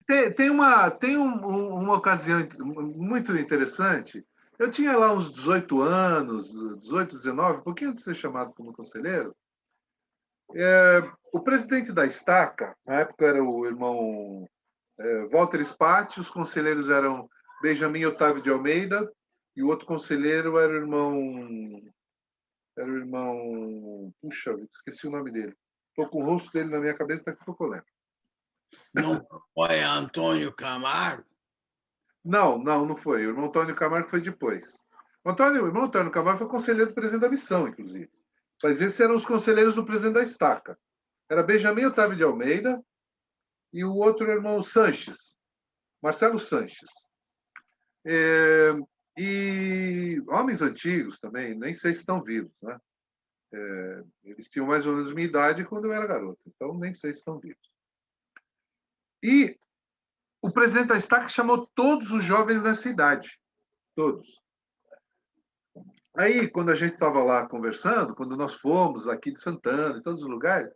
uma ocasião muito interessante. Eu tinha lá uns 18 anos, 18, 19, um pouquinho antes de ser chamado como conselheiro. O presidente da Estaca, na época era o irmão Walter Spatti, os conselheiros eram Benjamin Otávio de Almeida, e o outro conselheiro era o irmão. Era o irmão. Puxa, esqueci o nome dele. Estou com o rosto dele na minha cabeça, daqui a pouco eu lembro. Não foi Antônio Camargo? Não foi. O irmão Antônio Camargo foi depois. O irmão Antônio Camargo foi conselheiro do presidente da missão, inclusive. Mas esses eram os conselheiros do presidente da Estaca. Era Benjamin Otávio de Almeida e o outro irmão Sanches, Marcelo Sanches. E homens antigos também, nem sei se estão vivos, né? Eles tinham mais ou menos a minha idade quando eu era garoto, então nem sei se estão vivos. E o presidente da Estaca chamou todos os jovens dessa idade, todos. Aí, quando a gente estava lá conversando, quando nós fomos aqui de Santana, em todos os lugares,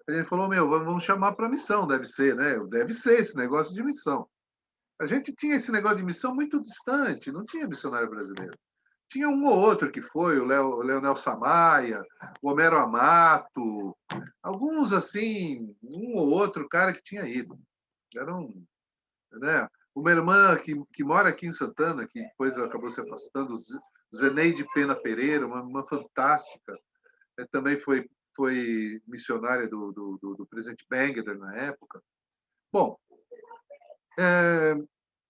a gente falou, vamos chamar para missão, deve ser, né? Deve ser esse negócio de missão. A gente tinha esse negócio de missão muito distante, não tinha missionário brasileiro. Tinha um ou outro que foi, o Leonel Samaia, o Homero Amato, alguns assim, um ou outro cara que tinha ido. Eram, né? Uma irmã que mora aqui em Santana, que depois acabou se afastando, Zeneide Pena Pereira, uma irmã fantástica, também foi missionária do presidente Bengeder na época. Bom,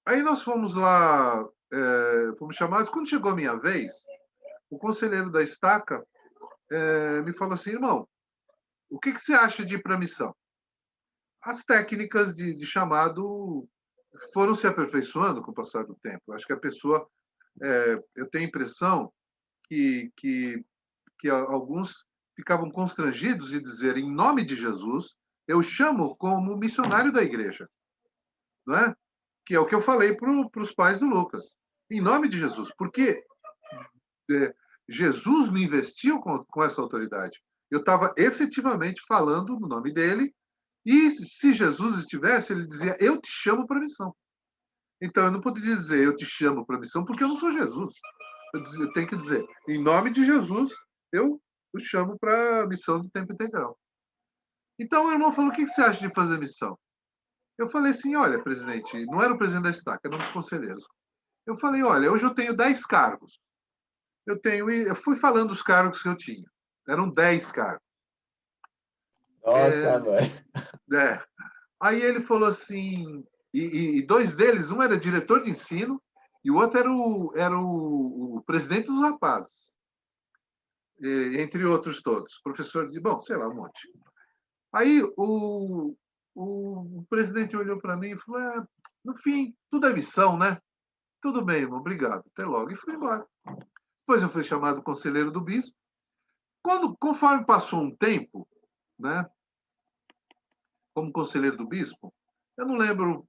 aí nós fomos lá, fomos chamados. Quando chegou a minha vez, o conselheiro da Estaca me falou assim, irmão, o que você acha de ir para a missão? As técnicas de chamado foram se aperfeiçoando com o passar do tempo. Acho que a pessoa, eu tenho a impressão que alguns ficavam constrangidos de dizer, em nome de Jesus, eu chamo como missionário da igreja, não é? Que é o que eu falei para os pais do Lucas. Em nome de Jesus, porque Jesus me investiu com essa autoridade. Eu estava efetivamente falando no nome dele, e se Jesus estivesse, ele dizia, eu te chamo para a missão. Então, eu não poderia dizer, eu te chamo para a missão, porque eu não sou Jesus. Eu tenho que dizer, em nome de Jesus, eu o chamo para a missão de tempo integral. Então, o irmão falou, o que você acha de fazer missão? Eu falei assim, olha, presidente, não era o presidente da Estaca, era um dos conselheiros. Eu falei, olha, hoje eu tenho 10 cargos. Eu fui falando os cargos que eu tinha. Eram 10 cargos. Nossa, mãe. Aí ele falou assim, e dois deles, um era diretor de ensino e o outro era o presidente dos rapazes, entre outros todos, professor de, bom, sei lá, um monte. Aí o presidente olhou para mim e falou, no fim, tudo é missão, né? Tudo bem, irmão, obrigado, até logo. E fui embora. Depois eu fui chamado conselheiro do bispo. Conforme passou um tempo, né, como conselheiro do bispo, eu não lembro,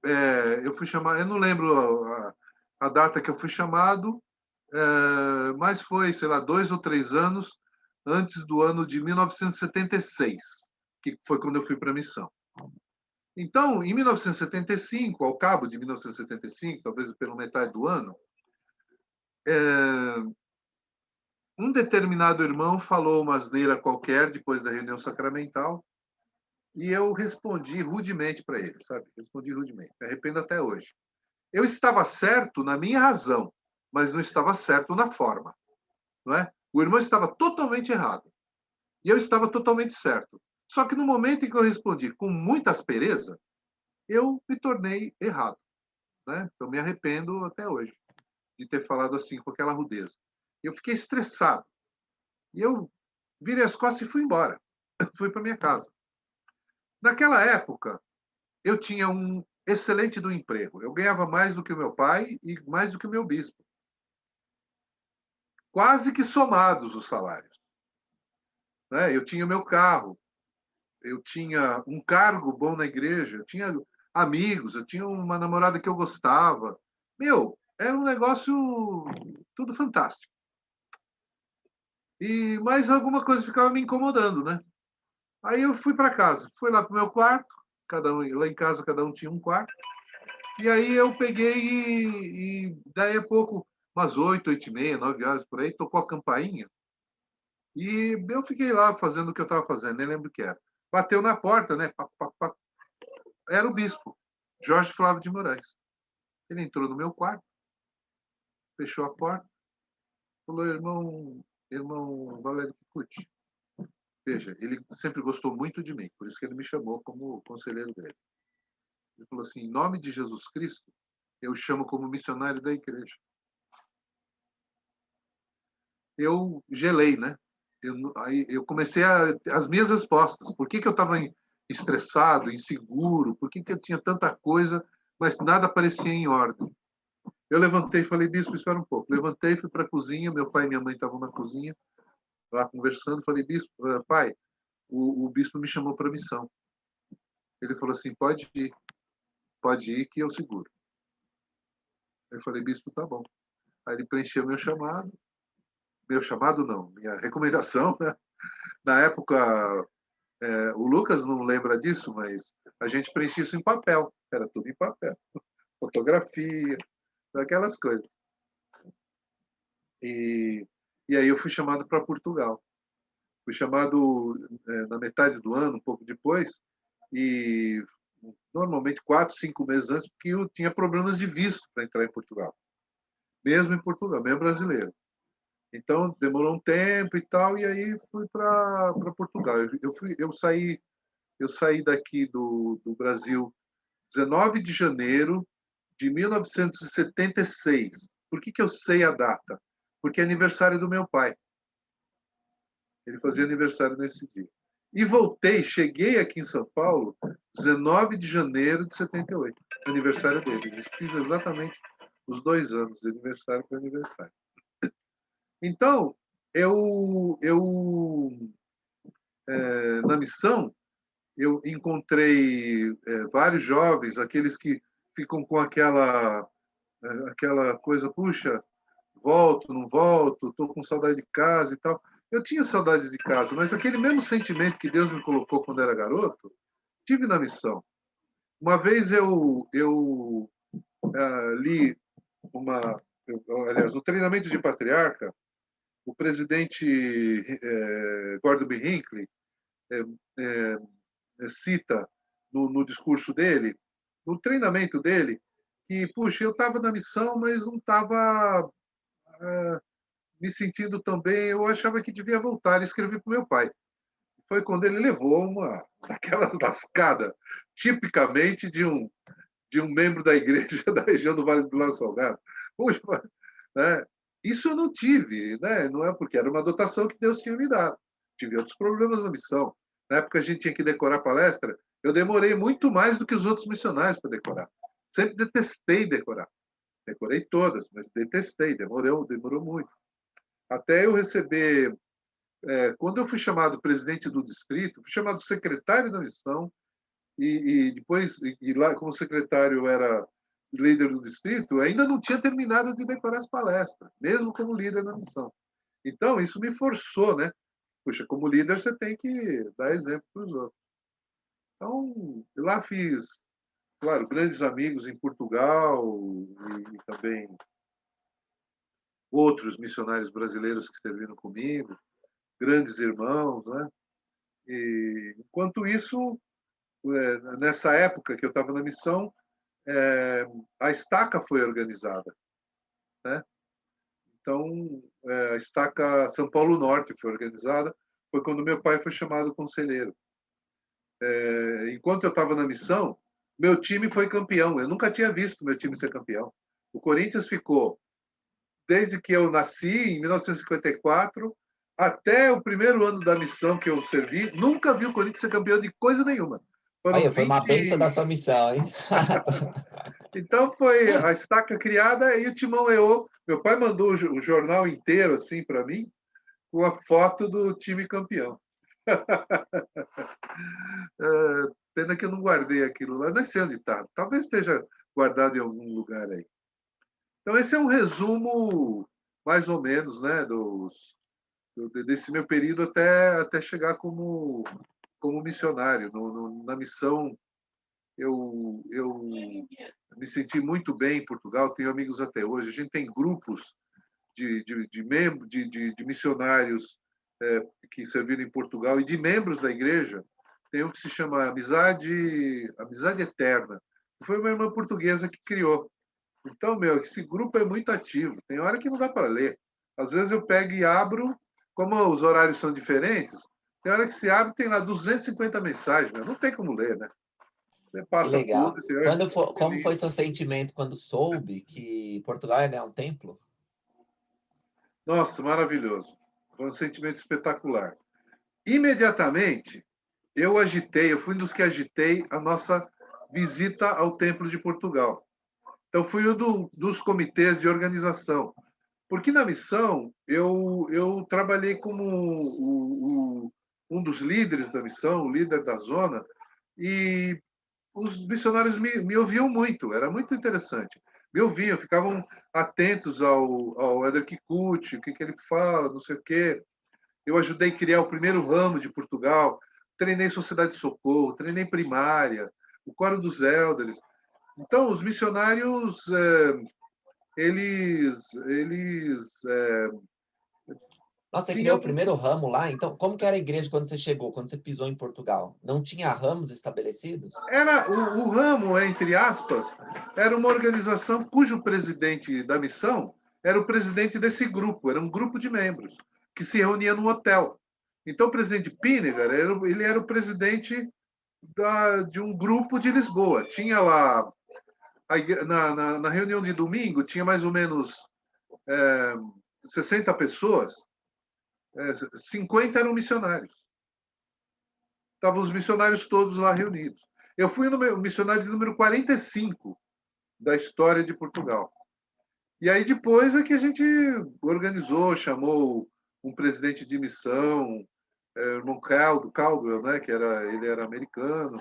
eu fui chamado, eu não lembro a data que eu fui chamado, mas foi, sei lá, 2 ou 3 anos antes do ano de 1976, que foi quando eu fui para a missão. Então, em 1975, ao cabo de 1975, talvez pela metade do ano, um determinado irmão falou uma asneira qualquer depois da reunião sacramental e eu respondi rudemente para ele, sabe? Respondi rudemente. Me arrependo até hoje. Eu estava certo na minha razão, mas não estava certo na forma, não é? O irmão estava totalmente errado e eu estava totalmente certo. Só que no momento em que eu respondi com muita aspereza, eu me tornei errado, né? Então me arrependo até hoje de ter falado assim com aquela rudeza. Eu fiquei estressado e eu virei as costas e fui embora. Fui para minha casa. Naquela época, eu tinha um excelente do emprego. Eu ganhava mais do que o meu pai e mais do que o meu bispo. Quase que somados os salários. Eu tinha o meu carro, eu tinha um cargo bom na igreja, eu tinha amigos, eu tinha uma namorada que eu gostava. Era um negócio tudo fantástico. Mas alguma coisa ficava me incomodando, né? Aí eu fui para casa, fui lá para o meu quarto, lá em casa cada um tinha um quarto. E aí eu peguei daí a pouco, umas 8, 8h30, 9 horas por aí, tocou a campainha. E eu fiquei lá fazendo o que eu estava fazendo, nem lembro o que era. Bateu na porta, né? Pá, pá, pá. Era o bispo, Jorge Flávio de Moraes. Ele entrou no meu quarto, fechou a porta, falou: irmão Valério Kikuchi. Veja, ele sempre gostou muito de mim, por isso que ele me chamou como conselheiro dele. Ele falou assim: em nome de Jesus Cristo, eu chamo como missionário da igreja. Eu gelei, né? Aí eu comecei as minhas respostas. Por que eu estava estressado, inseguro? Por que eu tinha tanta coisa, mas nada parecia em ordem? Eu levantei e falei: bispo, espera um pouco. Levantei, fui para a cozinha, meu pai e minha mãe estavam na cozinha, lá conversando. Falei: bispo, pai, o bispo me chamou para missão. Ele falou assim: pode ir que eu seguro. Eu falei: bispo, tá bom. Aí ele preencheu meu chamado não, minha recomendação, né? Na época, o Lucas não lembra disso, mas a gente preenchia isso em papel, era tudo em papel, fotografia, aquelas coisas. E aí eu fui chamado para Portugal. Fui chamado na metade do ano, um pouco depois, e normalmente 4, 5 meses antes, porque eu tinha problemas de visto para entrar em Portugal. Mesmo em Portugal, mesmo brasileiro. Então, demorou um tempo e tal, e aí fui para Portugal. Eu saí daqui do Brasil 19 de janeiro de 1976. Por que eu sei a data? Porque é aniversário do meu pai. Ele fazia aniversário nesse dia. E cheguei aqui em São Paulo 19 de janeiro de 78, aniversário dele. Eu fiz exatamente os 2 anos de aniversário para aniversário. Então, na missão, eu encontrei vários jovens, aqueles que ficam com aquela coisa: puxa, volto, não volto, estou com saudade de casa e tal. Eu tinha saudade de casa, mas aquele mesmo sentimento que Deus me colocou quando era garoto, tive na missão. Uma vez eu li aliás, no treinamento de patriarca, o presidente Gordon B. Hinckley cita no discurso dele, no treinamento dele, que, puxa, eu estava na missão, mas não estava me sentindo tão bem, eu achava que devia voltar. E escrevi para o meu pai. Foi quando ele levou uma daquelas lascadas, tipicamente de um membro da igreja da região do Vale do Lago Salgado. Puxa, né? Isso eu não tive, né? Não é porque era uma dotação que Deus tinha me dado. Tive outros problemas na missão. Na época a gente tinha que decorar palestra, eu demorei muito mais do que os outros missionários para decorar. Sempre detestei decorar. Decorei todas, mas detestei, demorou muito. Até eu receber, quando eu fui chamado presidente do distrito, fui chamado secretário da missão, e depois, lá como secretário era líder do distrito, ainda não tinha terminado de decorar as palestras, mesmo como líder da missão. Então, isso me forçou, né? Puxa, como líder você tem que dar exemplo para os outros. Então, lá fiz, claro, grandes amigos em Portugal e também outros missionários brasileiros que serviram comigo, grandes irmãos, né? E, enquanto isso, nessa época que eu estava na missão, a estaca foi organizada, né? Então, a estaca São Paulo Norte foi organizada, foi quando meu pai foi chamado conselheiro. Enquanto eu estava na missão, meu time foi campeão. Eu nunca tinha visto meu time ser campeão. O Corinthians ficou, desde que eu nasci, em 1954, até o primeiro ano da missão que eu servi, nunca vi o Corinthians ser campeão de coisa nenhuma. Olha, foi uma bênção da sua missão, hein? Então foi a estaca criada e o Timão EO. Meu pai mandou o jornal inteiro assim para mim, com a foto do time campeão. Pena que eu não guardei aquilo lá, não sei onde está. Talvez esteja guardado em algum lugar aí. Então esse é um resumo, mais ou menos, né, desse meu período até chegar como missionário. Na missão, eu me senti muito bem em Portugal, tenho amigos até hoje. A gente tem grupos de missionários que serviram em Portugal e de membros da igreja. Tem um que se chama Amizade Eterna. Foi uma irmã portuguesa que criou. Então, esse grupo é muito ativo. Tem hora que não dá para ler. Às vezes eu pego e abro, como os horários são diferentes, tem hora que se abre tem lá 250 mensagens. Não tem como ler, né? Você Que passa legal. tudo. Tem hora que Como foi seu sentimento quando soube que Portugal ia ganhar um templo? Nossa, maravilhoso. Foi um sentimento espetacular. Imediatamente, eu fui um dos que agitei a nossa visita ao Templo de Portugal. Então, fui um dos comitês de organização. Porque na missão, eu trabalhei como um dos líderes da missão, o líder da zona, e os missionários me ouviam muito, era muito interessante. Me ouviam, ficavam atentos ao Eder Kikuchi, o que ele fala, não sei o quê. Eu ajudei a criar o primeiro ramo de Portugal, treinei Sociedade de Socorro, treinei primária, o Coro dos Elders. Então, os missionários, eles Nossa, você criou tinham... o primeiro ramo lá? Então, como que era a igreja quando você chegou, quando você pisou em Portugal? Não tinha ramos estabelecidos? Era o ramo, entre aspas, era uma organização cujo presidente da missão era o presidente desse grupo, era um grupo de membros que se reunia no hotel. Então, o presidente Pinegar, ele era o presidente de um grupo de Lisboa. Tinha lá, na reunião de domingo, tinha mais ou menos 60 pessoas, 50 eram missionários. Estavam os missionários todos lá reunidos. Eu fui o missionário de número 45 da história de Portugal. E aí depois é que a gente organizou, chamou um presidente de missão, o irmão Caldwell, né, ele era americano,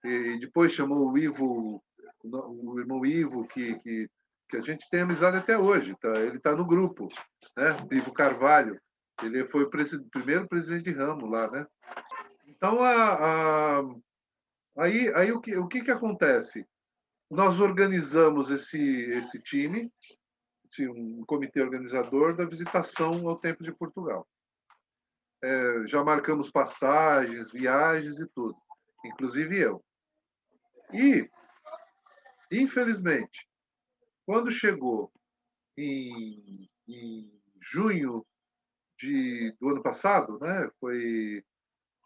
e depois chamou o irmão Ivo, que a gente tem amizade até hoje, tá? Ele está no grupo, né? Ivo Carvalho, ele foi o primeiro presidente de ramo lá, né? Então, aí o que acontece? Nós organizamos esse time, um comitê organizador da visitação ao Templo de Portugal. Já marcamos passagens, viagens e tudo, inclusive eu. E, infelizmente, quando chegou em junho do ano passado, né, foi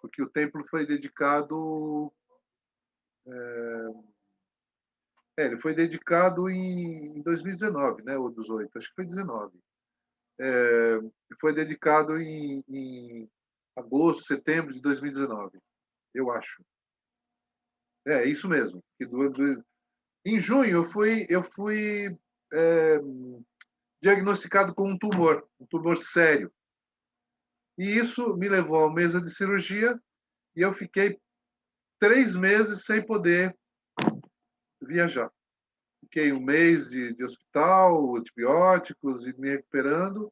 porque o templo foi dedicado. Ele foi dedicado em 2019, né, ou 18, acho que foi 19. Foi dedicado em agosto, setembro de 2019, eu acho. É isso mesmo. Em junho eu fui diagnosticado com um tumor sério. E isso me levou à mesa de cirurgia e eu fiquei 3 meses sem poder viajar. Fiquei um mês de hospital, antibióticos e me recuperando.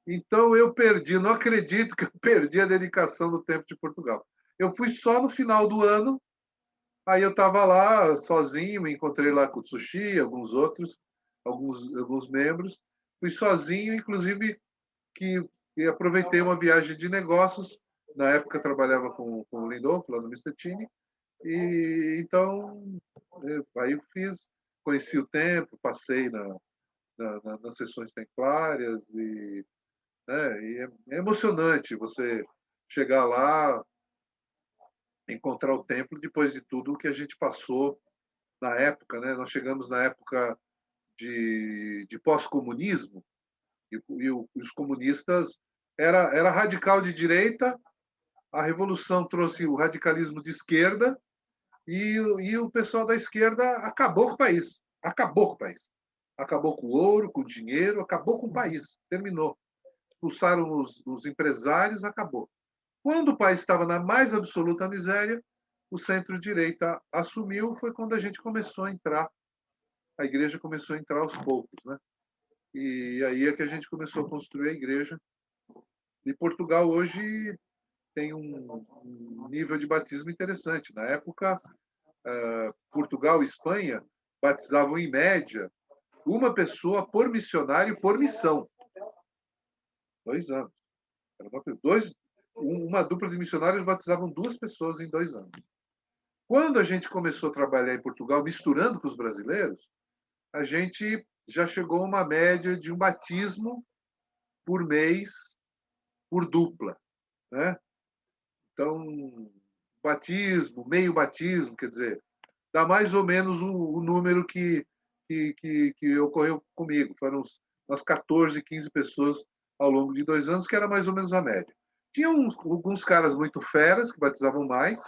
Então eu perdi, não acredito que eu perdi a dedicação do Tempo de Portugal. Eu fui só no final do ano, aí eu estava lá sozinho, me encontrei lá com o Tsushi, alguns membros. Fui sozinho, inclusive que aproveitei uma viagem de negócios. Na época eu trabalhava com o Lindolfo, lá no Mr. Tini. E então aí eu conheci o templo, passei nas sessões templárias e é emocionante você chegar lá, encontrar o templo depois de tudo o que a gente passou na época, né? Nós chegamos na época de pós-comunismo e os comunistas era radical de direita, a revolução trouxe o radicalismo de esquerda e o pessoal da esquerda acabou com o país, acabou com o país, acabou com o ouro, com o dinheiro, acabou com o país, terminou. Expulsaram os empresários, acabou. Quando o país estava na mais absoluta miséria, o centro-direita assumiu, foi quando a gente começou a entrar, a igreja começou a entrar aos poucos, né? E aí é que a gente começou a construir a igreja. E Portugal hoje tem um nível de batismo interessante. Na época, Portugal e Espanha batizavam, em média, uma pessoa por missionário por missão. 2 anos. Uma dupla de missionários batizavam 2 pessoas em 2 anos. Quando a gente começou a trabalhar em Portugal, misturando com os brasileiros, a gente já chegou a uma média de um batismo por mês, por dupla, né? Então, batismo, meio batismo, quer dizer, dá mais ou menos o número que ocorreu comigo. Foram umas 14, 15 pessoas ao longo de 2 anos, que era mais ou menos a média. Tinha alguns caras muito feras que batizavam mais,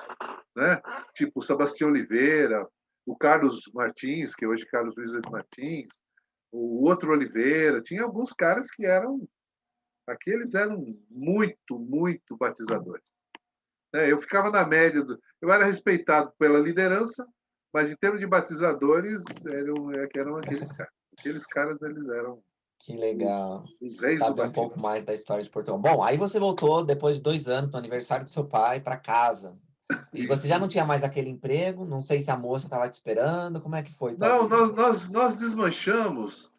né? Tipo o Sebastião Oliveira, o Carlos Martins, que hoje é Carlos Luiz Martins, o outro Oliveira. Tinha alguns caras que aqueles eram muito, muito batizadores. Eu ficava na média, eu era respeitado pela liderança, mas em termos de batizadores, eram aqueles caras. Aqueles caras, eles eram Que legal. os reis do Saber um batismo. pouco mais da história de Portugal. Bom, aí você voltou depois de 2 anos, no aniversário do seu pai, para casa. E você já não tinha mais aquele emprego? Não sei se a moça estava te esperando. Como é que foi? Não, nós desmanchamos.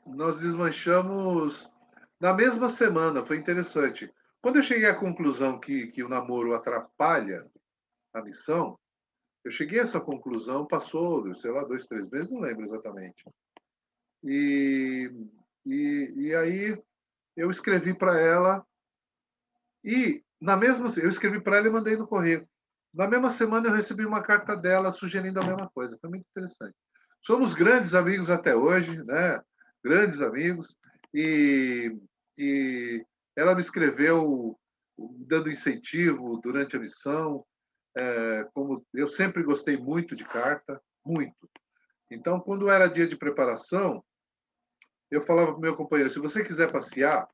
Nós desmanchamos na mesma semana. Foi interessante. Quando eu cheguei à conclusão que o namoro atrapalha a missão, eu cheguei a essa conclusão, passou, sei lá, 2, 3 meses, não lembro exatamente. E, e aí eu escrevi para ela e eu escrevi para ela e mandei no correio. Na mesma semana eu recebi uma carta dela sugerindo a mesma coisa. Foi muito interessante. Somos grandes amigos até hoje, né? Grandes amigos. E, e ela me escreveu dando incentivo durante a missão. Como eu sempre gostei muito de carta, muito. Então, quando era dia de preparação, eu falava para o meu companheiro: se você quiser passear,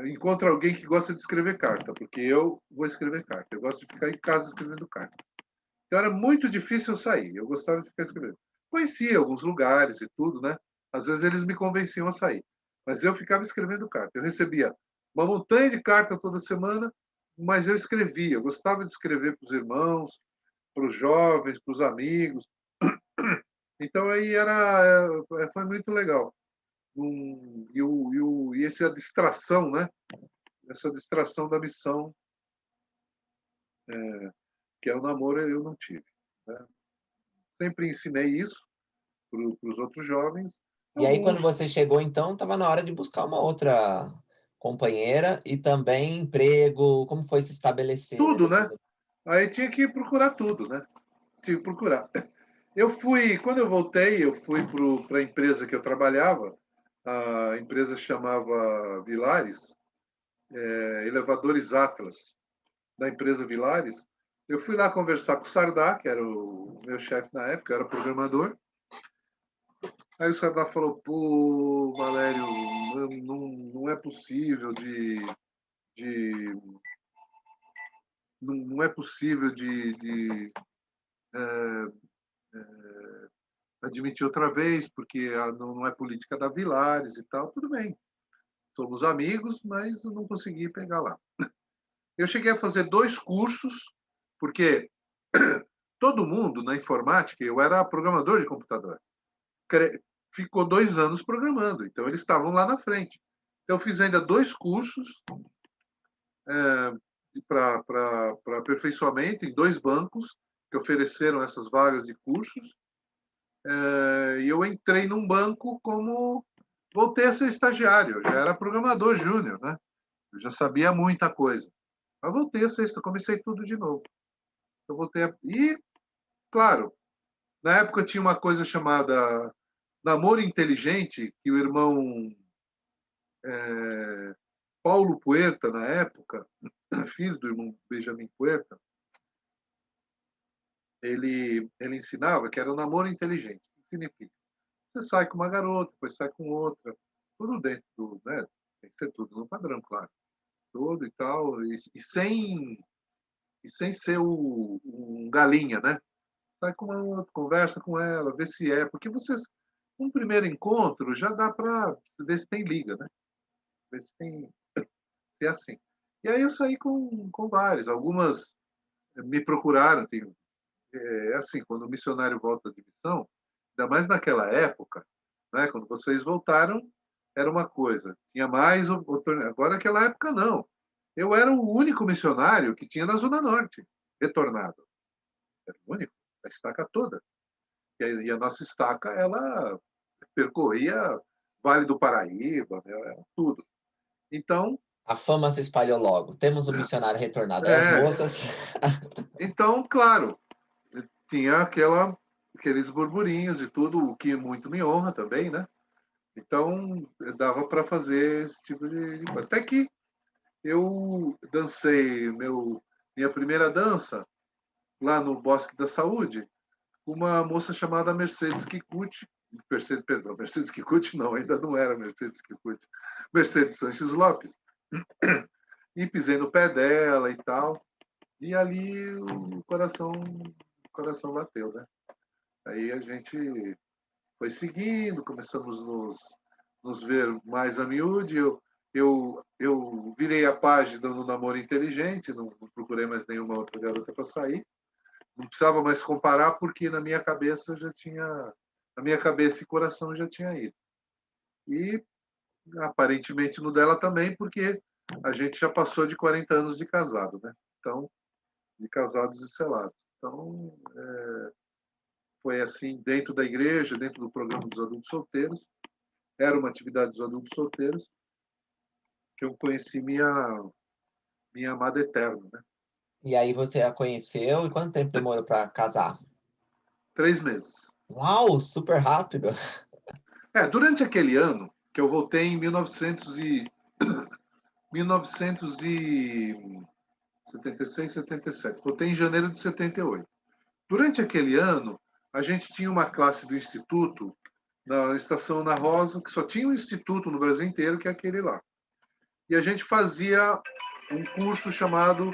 encontra alguém que gosta de escrever carta, porque eu vou escrever carta. Eu gosto de ficar em casa escrevendo carta. Então era muito difícil eu sair. Eu gostava de ficar escrevendo. Conhecia alguns lugares e tudo, né? Às vezes eles me convenciam a sair. Mas eu ficava escrevendo carta. Eu recebia uma montanha de carta toda semana, mas eu escrevia. Eu gostava de escrever para os irmãos, para os jovens, para os amigos. Então aí foi muito legal. E essa distração, né? Essa distração da missão, que é o namoro, eu não tive. Né? Sempre ensinei isso para os outros jovens. E aí, quando Alguns, você chegou, então, estava na hora de buscar uma outra companheira e também emprego. Como foi se estabelecer, né? tudo, Depois né? Aí tinha que procurar tudo, né? Tinha que procurar. Quando eu voltei, eu fui para a empresa que eu trabalhava, a empresa chamava Vilares, Elevadores Atlas, da empresa Vilares. Eu fui lá conversar com o Sardá, que era o meu chefe na época, eu era programador. Aí o Sardá falou: pô, Valério, não é possível de não é possível de admitir outra vez, porque não é política da Vilares e tal. Tudo bem, somos amigos, mas eu não consegui pegar lá. Eu cheguei a fazer 2 cursos, porque todo mundo na informática, eu era programador de computador, ficou 2 anos programando, então eles estavam lá na frente. Então, eu fiz ainda 2 cursos para aperfeiçoamento em 2 bancos que ofereceram essas vagas de cursos. E eu entrei num banco como voltei a ser estagiário, eu já era programador júnior, né? Eu já sabia muita coisa. Mas voltei a ser, comecei tudo de novo. Eu voltei e, claro, na época tinha uma coisa chamada namoro inteligente, que o irmão Paulo Puerta, na época, filho do irmão Benjamin Puerta, ele ensinava que era o namoro inteligente. O que significa? Você sai com uma garota, depois sai com outra, tudo dentro do, né? Tem que ser tudo no padrão, claro. Tudo e tal, sem ser um galinha, né? Sai com uma outra, conversa com ela, vê se é, porque vocês, um primeiro encontro já dá para ver se tem liga, né? Ver se é assim. E aí eu saí com vários, algumas me procuraram, tem é assim, quando o missionário volta de missão, ainda mais naquela época, né, quando vocês voltaram, era uma coisa. Tinha mais oportunidade. Agora, naquela época, não. Eu era o único missionário que tinha na Zona Norte, retornado. Era o único, a estaca toda. E a nossa estaca, ela percorria Vale do Paraíba, né, tudo. Então, A fama se espalhou logo. Temos um missionário retornado. Aí as é, moças. então, claro, tinha aqueles burburinhos e tudo, o que muito me honra também, né? Então, dava para fazer esse tipo de coisa. Até que eu dancei minha primeira dança lá no Bosque da Saúde, uma moça chamada Mercedes Kikuchi, Mercedes Kikuchi não, ainda não era Mercedes Kikuchi, Mercedes Sanches Lopes, e pisei no pé dela e tal, e ali o coração bateu, né? Aí a gente foi seguindo, começamos nos ver mais a miúde. Eu virei a página no namoro inteligente, não procurei mais nenhuma outra garota para sair. Não precisava mais comparar, porque na minha cabeça na minha cabeça e coração já tinha ido. E aparentemente no dela também, porque a gente já passou de 40 anos de casado, né? Então, de casados e selados. Então, foi assim, dentro da igreja, dentro do programa dos adultos solteiros, era uma atividade dos adultos solteiros, que eu conheci minha amada eterna, né? E aí você a conheceu e quanto tempo demorou para casar? 3 meses. Uau, super rápido. Durante aquele ano, que eu voltei em 1976, 77. Voltei em janeiro de 78. Durante aquele ano, a gente tinha uma classe do Instituto, na Estação Ana Rosa, que só tinha um instituto no Brasil inteiro, que é aquele lá. E a gente fazia um curso chamado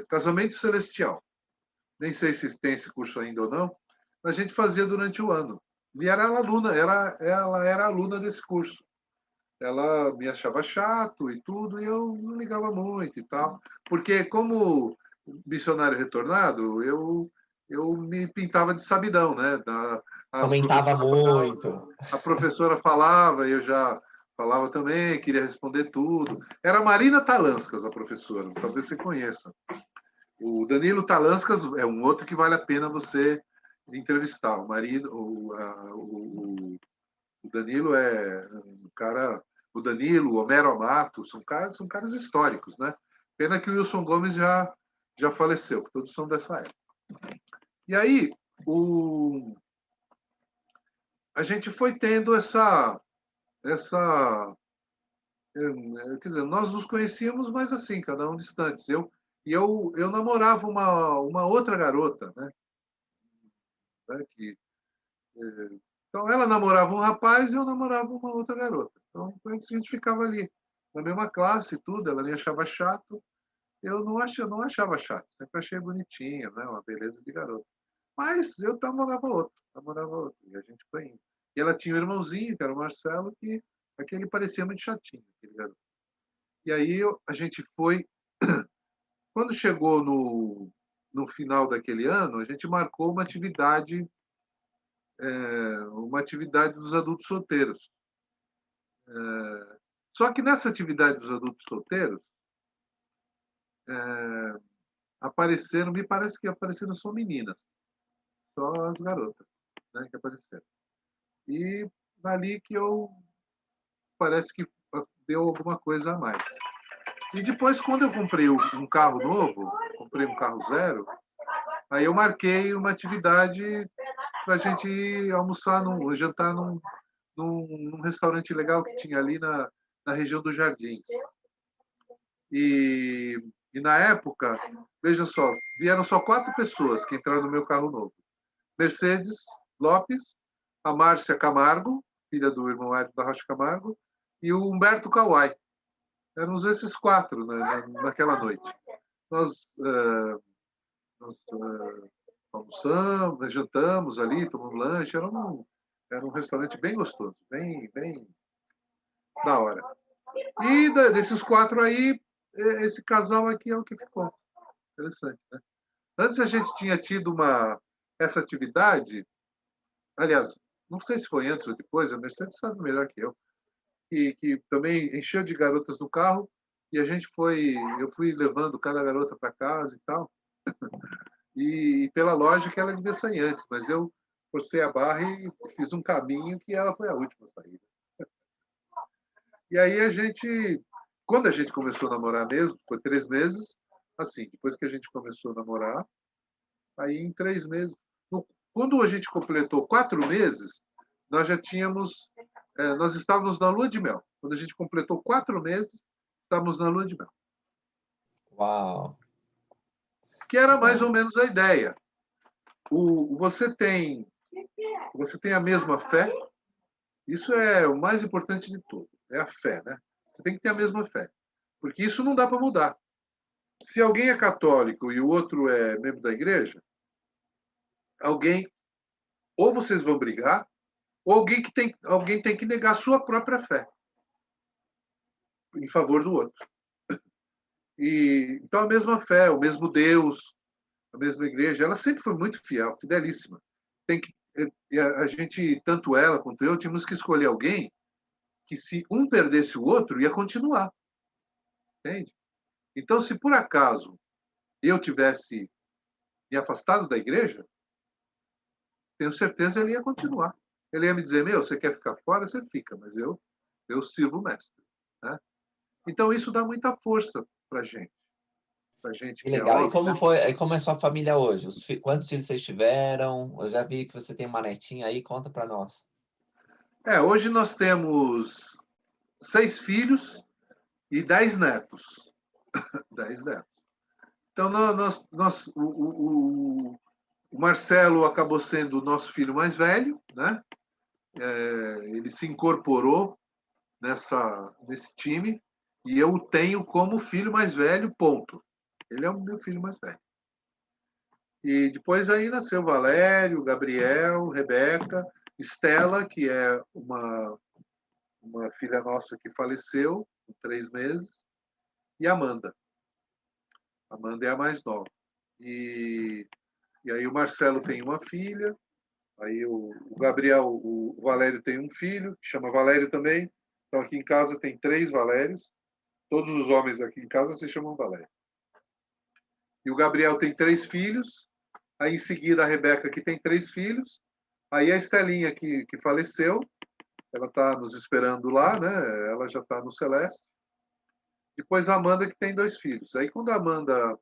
Casamento Celestial. Nem sei se tem esse curso ainda ou não, mas a gente fazia durante o ano. E era aluna, ela era aluna desse curso. Ela me achava chato e tudo, e eu não ligava muito e tal. Porque, como missionário retornado, eu me pintava de sabidão, né? A Comentava professora muito. a professora falava, eu já falava também, queria responder tudo. Era Marina Talanskas, a professora, talvez você conheça. O Danilo Talanskas é um outro que vale a pena você entrevistar. O Danilo é um cara. O Danilo, o Homero Amato, são caras históricos, né? Pena que o Wilson Gomes já faleceu, que todos são dessa época. E aí, a gente foi tendo quer dizer, nós nos conhecíamos, mas assim, cada um distantes. Eu namorava uma outra garota, né? Então, ela namorava um rapaz e eu namorava uma outra garota. Então, a gente ficava ali, na mesma classe e tudo. Ela me achava chato. Eu não achava chato. Sempre achei bonitinha, né? Uma beleza de garota. Mas eu namorava outro. E a gente foi indo. E ela tinha um irmãozinho, que era o Marcelo, que aquele parecia muito chatinho, aquele garoto. E aí a gente foi. Quando chegou no final daquele ano, a gente marcou uma atividade dos adultos solteiros. Só que nessa atividade dos adultos solteiros, me parece que apareceram só meninas, só as garotas, né, que apareceram. E dali que parece que deu alguma coisa a mais. E depois, quando eu comprei um carro novo, comprei um carro zero, aí eu marquei uma atividade para a gente jantar num restaurante legal que tinha ali na região dos Jardins. E na época, veja só, vieram só 4 pessoas que entraram no meu carro novo. Mercedes Lopes, a Márcia Camargo, filha do irmão Hélio da Rocha Camargo, e o Humberto Kawai. Éramos esses 4, né, naquela noite. Nós almoçamos, jantamos ali, tomamos lanche. Era um restaurante bem gostoso, bem da hora. E desses 4 aí, esse casal aqui é o que ficou. Interessante, né? Antes a gente tinha tido essa atividade, aliás, não sei se foi antes ou depois, a Mercedes sabe melhor que eu, que também encheu de garotas no carro e eu fui levando cada garota para casa e tal. E pela lógica ela devia sair antes, mas eu forcei a barra e fiz um caminho que ela foi a última saída. E aí quando a gente começou a namorar mesmo, foi 3 meses, assim, depois que a gente começou a namorar, aí em 3 meses, quando a gente completou 4 meses, nós já tínhamos, nós estávamos na lua de mel. Quando a gente completou 4 meses, estávamos na lua de mel. Uau! Que era mais ou menos a ideia. Você tem a mesma fé. Isso é o mais importante de tudo. É a fé, né? Você tem que ter a mesma fé. Porque isso não dá para mudar. Se alguém é católico e o outro é membro da igreja, ou vocês vão brigar, ou alguém tem que negar a sua própria fé em favor do outro. Então a mesma fé, o mesmo Deus, a mesma igreja, ela sempre foi muito fiel, fidelíssima. A gente, tanto ela quanto eu, tínhamos que escolher alguém que, se um perdesse o outro, ia continuar. Entende? Então, se por acaso eu tivesse me afastado da igreja, tenho certeza ele ia continuar. Ele ia me dizer: meu, você quer ficar fora? Você fica, mas eu sirvo o mestre. Né? Então, isso dá muita força para a gente. Para gente Que que é legal. E homem, como né? foi? E como é sua família hoje? Quantos filhos vocês tiveram? Eu já vi que você tem uma netinha aí, conta para nós. Hoje nós temos 6 filhos e 10 netos. 10 netos. Então, o Marcelo acabou sendo o nosso filho mais velho, né? Ele se incorporou nesse time e eu o tenho como filho mais velho, ponto. Ele é o meu filho mais velho. E depois aí nasceu Valério, Gabriel, Rebeca, Estela, que é uma filha nossa que faleceu com 3 meses, e Amanda. Amanda é a mais nova. E aí o Marcelo tem uma filha, aí o Gabriel, o Valério tem um filho, que chama Valério também. Então aqui em casa tem 3 Valérios. Todos os homens aqui em casa se chamam Valério. E o Gabriel tem 3 filhos. Aí em seguida a Rebeca, que tem 3 filhos. Aí a Estelinha, que faleceu, ela está nos esperando lá, né? Ela já está no Celeste. Depois a Amanda, que tem 2 filhos. Aí quando a Amanda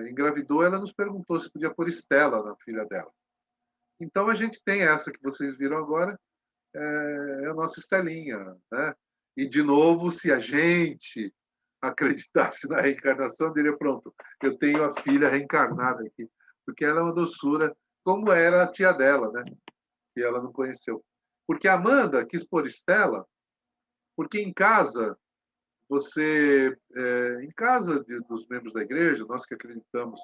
engravidou, ela nos perguntou se podia pôr Estela na filha dela. Então a gente tem essa que vocês viram agora, é a nossa Estelinha, né? E de novo, se a gente acreditasse na reencarnação, diria: pronto, eu tenho a filha reencarnada aqui, porque ela é uma doçura, como era a tia dela, né? Que ela não conheceu. Porque a Amanda quis pôr Estela, porque em casa em casa dos membros da igreja, nós que acreditamos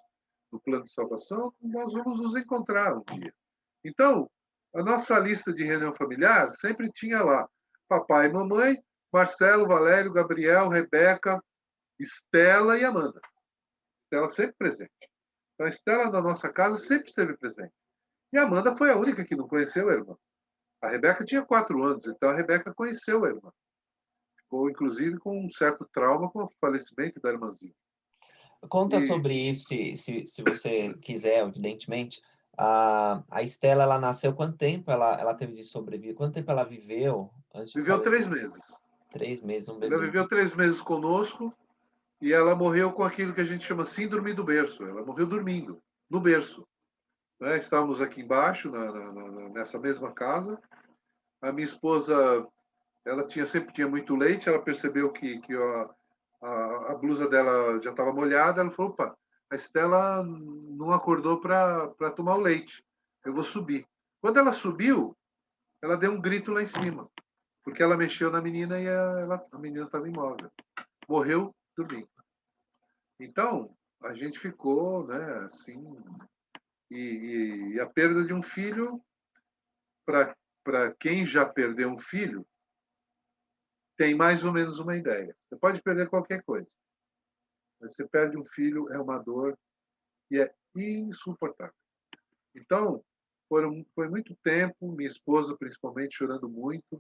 no plano de salvação, nós vamos nos encontrar um dia. Então, a nossa lista de reunião familiar sempre tinha lá papai e mamãe, Marcelo, Valério, Gabriel, Rebeca, Estela e Amanda. Estela sempre presente. Então, a Estela na nossa casa sempre esteve presente. E a Amanda foi a única que não conheceu a irmã. A Rebeca tinha 4 anos, então a Rebeca conheceu a irmã. Ficou, inclusive, com um certo trauma com o falecimento da irmãzinha. Conta E sobre isso, se você quiser, evidentemente. A Estela, ela nasceu, quanto tempo ela teve de sobreviver? Quanto tempo ela viveu antes de viveu 3 falecer? meses. 3 meses, um Ela bebê. viveu 3 meses conosco e ela morreu com aquilo que a gente chama síndrome do berço. Ela morreu dormindo, no berço. Né? Estávamos aqui embaixo, nessa mesma casa. A minha esposa, ela sempre tinha muito leite, ela percebeu que a blusa dela já estava molhada, ela falou: opa, a Estela não acordou para tomar o leite, eu vou subir. Quando ela subiu, ela deu um grito lá em cima, porque ela mexeu na menina e a menina estava imóvel. Morreu dormindo. Então, a gente ficou, né, assim, e a perda de um filho, para quem já perdeu um filho, tem mais ou menos uma ideia. Você pode perder qualquer coisa, mas você perde um filho, é uma dor que é insuportável. Então, foi muito tempo, minha esposa principalmente chorando muito.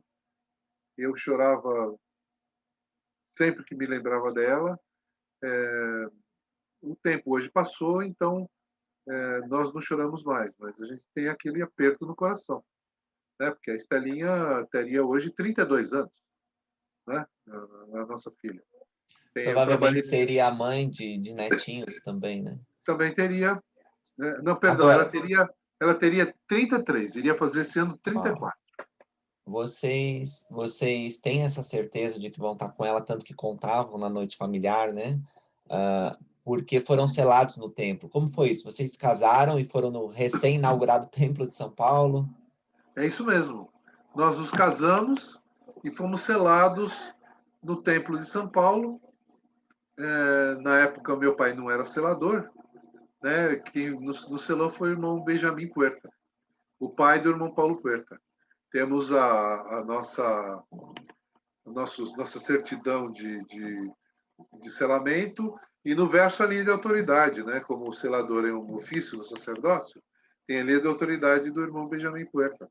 Eu chorava sempre que me lembrava dela. O tempo hoje passou, então nós não choramos mais, mas a gente tem aquele aperto no coração, né? Porque a Estelinha teria hoje 32 anos, né? A nossa filha. Eu Provavelmente trabalhei, seria a mãe de netinhos também, né? também teria, né? Não, perdão, Agora, ela teria 33, iria fazer esse ano ó, 34. vocês têm essa certeza de que vão estar com ela, tanto que contavam na noite familiar, né? Porque foram selados no templo. Como foi isso? Vocês se casaram e foram no recém-inaugurado Templo de São Paulo? É isso mesmo. Nós nos casamos e fomos selados no Templo de São Paulo. Na época, meu pai não era selador, né? Quem nos selou foi o irmão Benjamin Puerta, o pai do irmão Paulo Puerta. Temos a nossa certidão de selamento e no verso a linha de autoridade, né? Como o selador é um ofício do sacerdócio, tem a linha de autoridade do irmão Benjamin Puerta,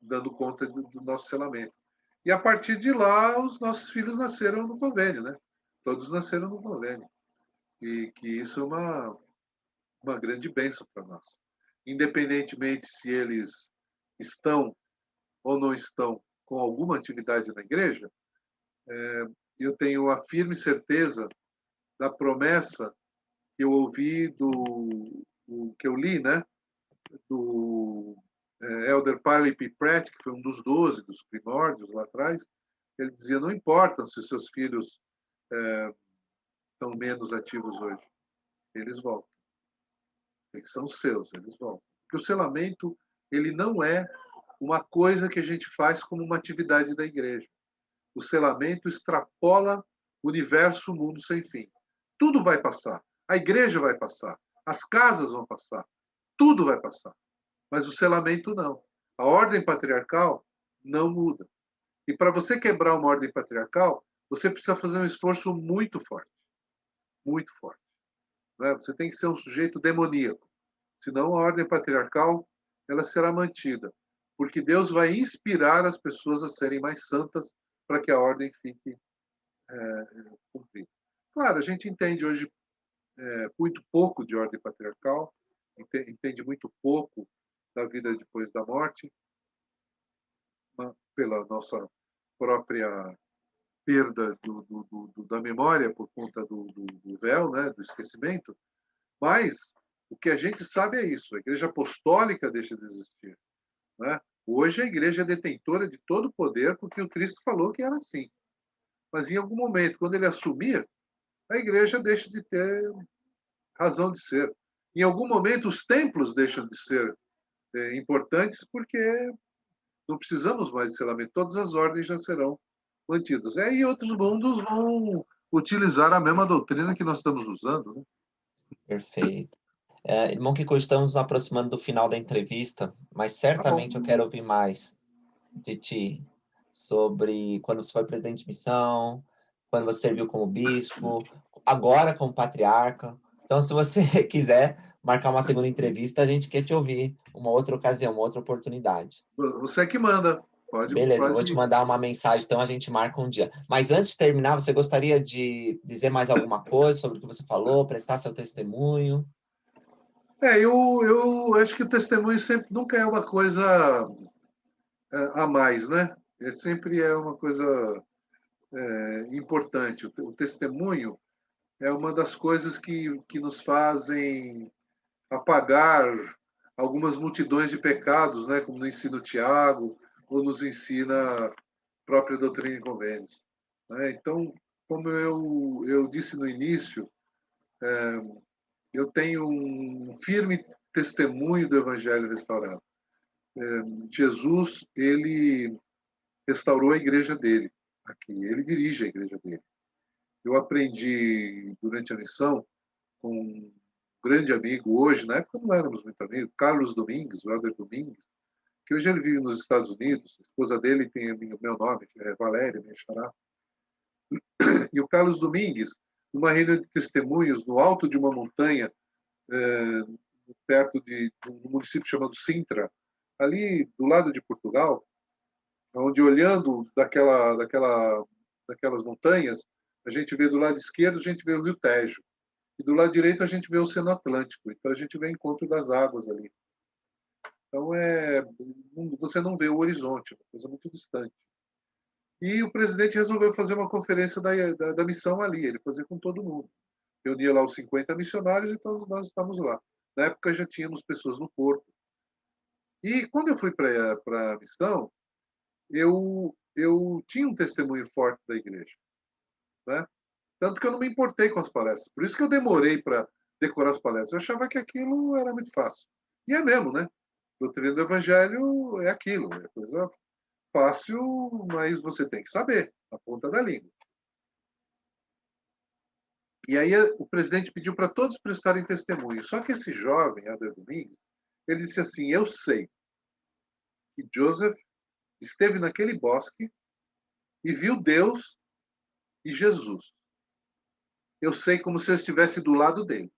dando conta do nosso selamento. E a partir de lá, os nossos filhos nasceram no convênio, né? Todos nasceram no convênio. E que isso é uma grande bênção para nós. Independentemente se eles estão ou não estão com alguma atividade na igreja, eu tenho a firme certeza da promessa que eu ouvi que eu li, né? Do Elder Parley P. Pratt, que foi um dos 12, dos primórdios lá atrás. Ele dizia: não importa se os seus filhos estão menos ativos hoje, eles voltam. Eles são seus, eles voltam. Porque o selamento, ele não é uma coisa que a gente faz como uma atividade da igreja. O selamento extrapola o universo, o mundo sem fim. Tudo vai passar. A igreja vai passar. As casas vão passar. Tudo vai passar. Mas o selamento não. A ordem patriarcal não muda. E para você quebrar uma ordem patriarcal, você precisa fazer um esforço muito forte. Muito forte. Né? Você tem que ser um sujeito demoníaco. Senão a ordem patriarcal ela será mantida. Porque Deus vai inspirar as pessoas a serem mais santas para que a ordem fique cumprida. Claro, a gente entende hoje muito pouco de ordem patriarcal, entende muito pouco da vida depois da morte, pela nossa própria perda da memória por conta do véu, né, do esquecimento, mas o que a gente sabe é isso: a Igreja Apostólica deixa de existir. Né? Hoje a Igreja é detentora de todo o poder, porque o Cristo falou que era assim. Mas em algum momento, quando ele assumir, a Igreja deixa de ter razão de ser. Em algum momento, os templos deixam de ser importantes, porque não precisamos mais de selamento. Todas as ordens já serão mantidas. E outros mundos vão utilizar a mesma doutrina que nós estamos usando. Né? Perfeito. Irmão Kiko, estamos nos aproximando do final da entrevista, mas certamente eu quero ouvir mais de ti sobre quando você foi presidente de missão, quando você serviu como bispo, agora como patriarca. Então, se você quiser marcar uma segunda entrevista, a gente quer te ouvir uma outra ocasião, uma outra oportunidade. Você é que manda. Beleza, eu vou te mandar uma mensagem, então a gente marca um dia. Mas antes de terminar, você gostaria de dizer mais alguma coisa sobre o que você falou, prestar seu testemunho? Eu acho que o testemunho sempre nunca é uma coisa a mais, né? Sempre é uma coisa importante. O testemunho é uma das coisas que nos fazem apagar algumas multidões de pecados, né? Como nos ensina o Tiago, ou nos ensina a própria doutrina e convênios. Né? Então, como eu disse no início, eu tenho um firme testemunho do Evangelho restaurado. Jesus, ele restaurou a igreja dele aqui, ele dirige a igreja dele. Eu aprendi durante a missão com um grande amigo hoje, na época não éramos muito amigos, Carlos Domingues, o Helder Domingues, que hoje ele vive nos Estados Unidos, a esposa dele tem o meu nome, que é Valéria, minha xará. E o Carlos Domingues, numa reunião de testemunhos no alto de uma montanha, perto de um município chamado Sintra, ali do lado de Portugal, onde olhando daquelas montanhas, a gente vê do lado esquerdo, a gente vê o Rio Tejo, e do lado direito a gente vê o Oceano Atlântico, então a gente vê o encontro das águas ali. Então, você não vê o horizonte, é uma coisa muito distante. E o presidente resolveu fazer uma conferência da missão ali, ele fazia com todo mundo. Reunia lá os 50 missionários, então nós estávamos lá. Na época já tínhamos pessoas no Porto. E quando eu fui para a missão, eu tinha um testemunho forte da igreja, né? Tanto que eu não me importei com as palestras. Por isso que eu demorei para decorar as palestras. Eu achava que aquilo era muito fácil. E é mesmo, né? Doutrina do Evangelho é aquilo, é coisa fácil, mas você tem que saber, a ponta da língua. E aí o presidente pediu para todos prestarem testemunho. Só que esse jovem, Ader Domingues, ele disse assim, eu sei que Joseph esteve naquele bosque e viu Deus e Jesus. Eu sei como se eu estivesse do lado dele.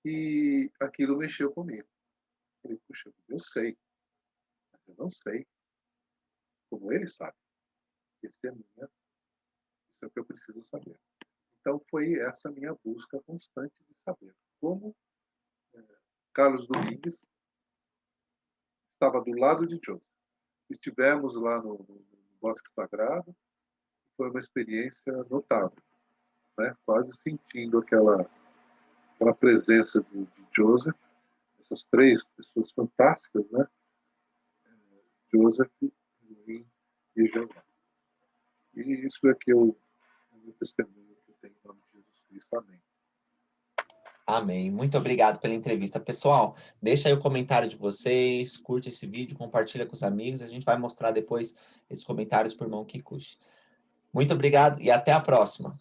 E aquilo mexeu comigo. Eu falei, puxa, eu sei, mas eu não sei como ele sabe. Isso é o que eu preciso saber. Então foi essa minha busca constante de saber como Carlos Domingues estava do lado de Joseph. Estivemos lá no Bosque Sagrado, foi uma experiência notável, né? Quase sentindo aquela presença de Joseph, essas três pessoas fantásticas, né? Joseph, Luim e Jeová. E isso é que o meu testemunho que eu tenho em nome de Jesus Cristo. Amém. Amém. Muito obrigado pela entrevista. Pessoal, deixa aí o comentário de vocês, curte esse vídeo, compartilha com os amigos. A gente vai mostrar depois esses comentários para o irmão Kikuchi. Muito obrigado e até a próxima.